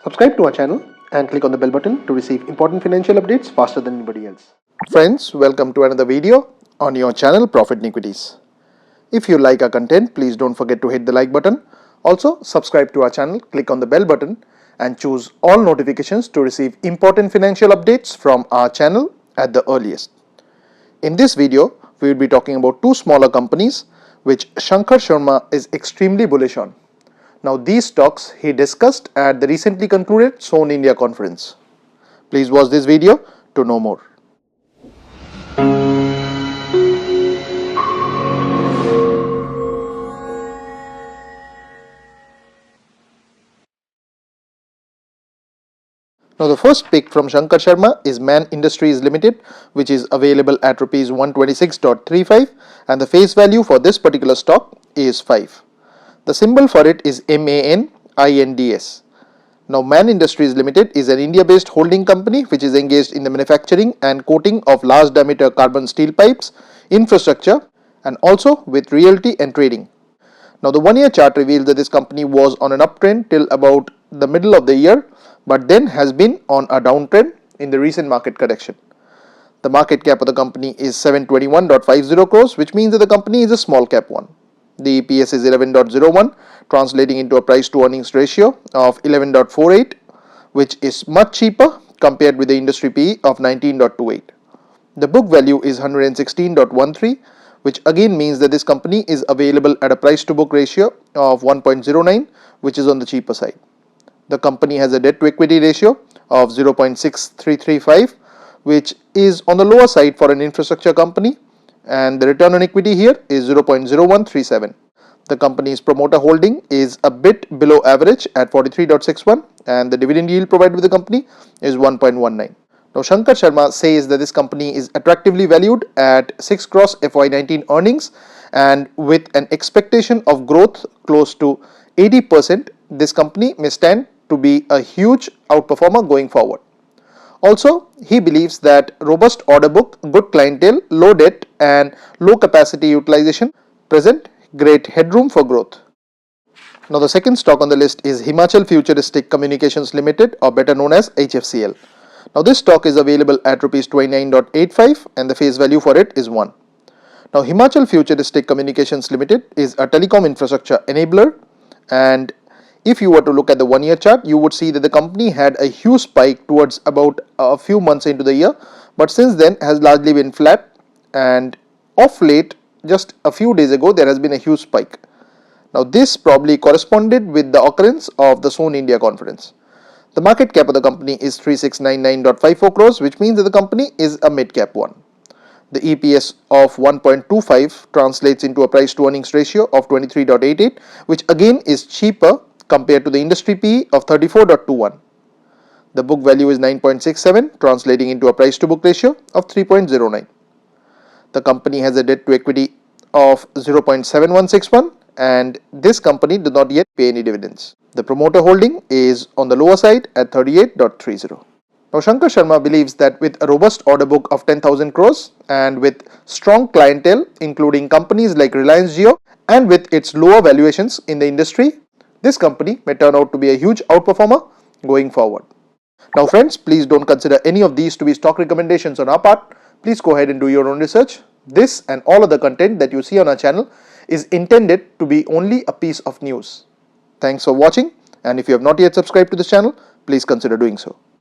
Subscribe to our channel and click on the bell button to receive important financial updates faster than anybody else. Friends, welcome to another video on your channel Profit and Equities. If you like our content, please don't forget to hit the like button. Also, subscribe to our channel, click on the bell button and choose all notifications to receive important financial updates from our channel at the earliest. In this video, we will be talking about two smaller companies which Shankar Sharma is extremely bullish on. Now, these stocks he discussed at the recently concluded Sohn India Conference. Please watch this video to know more. Now, the first pick from Shankar Sharma is Man Industries Limited, which is available at Rs 126.35, and the face value for this particular stock is 5. The symbol for it is MANINDS. Now, Man Industries Limited is an India-based holding company which is engaged in the manufacturing and coating of large diameter carbon steel pipes, infrastructure, and also with realty and trading. Now, the one-year chart reveals that this company was on an uptrend till about the middle of the year, but then has been on a downtrend in the recent market correction. The market cap of the company is 721.50 crores, which means that the company is a small cap one. The EPS is 11.01, translating into a price to earnings ratio of 11.48, which is much cheaper compared with the industry PE of 19.28. The book value is 116.13, which again means that this company is available at a price to book ratio of 1.09, which is on the cheaper side. The company has a debt to equity ratio of 0.6335, which is on the lower side for an infrastructure company, and the return on equity here is 0.0137. The company's promoter holding is a bit below average at 43.61, and the dividend yield provided with the company is 1.19. Now, Shankar Sharma says that this company is attractively valued at 6 cross FY19 earnings, and with an expectation of growth close to 80%, this company may stand to be a huge outperformer going forward. Also, he believes that robust order book, good clientele, low debt and low capacity utilization present great headroom for growth. Now, the second stock on the list is Himachal Futuristic Communications Limited, or better known as HFCL. Now, this stock is available at Rs 29.85 and the face value for it is 1. Now, Himachal Futuristic Communications Limited is a telecom infrastructure enabler, and if you were to look at the one-year chart, you would see that the company had a huge spike towards about a few months into the year, but since then has largely been flat, and of late, just a few days ago, there has been a huge spike. Now, this probably corresponded with the occurrence of the Sohn India Conference. The market cap of the company is 3699.54 crores, which means that the company is a mid-cap one. The EPS of 1.25 translates into a price to earnings ratio of 23.88, which again is cheaper compared to the industry PE of 34.21. The book value is 9.67, translating into a price to book ratio of 3.09. The company has a debt to equity of 0.7161, and this company does not yet pay any dividends. The promoter holding is on the lower side at 38.30. Now, Shankar Sharma believes that with a robust order book of 10,000 crores and with strong clientele including companies like Reliance Jio, and with its lower valuations in the industry, this company may turn out to be a huge outperformer going forward. Now, friends, please don't consider any of these to be stock recommendations on our part. Please go ahead and do your own research. This and all other content that you see on our channel is intended to be only a piece of news. Thanks for watching, and if you have not yet subscribed to this channel, please consider doing so.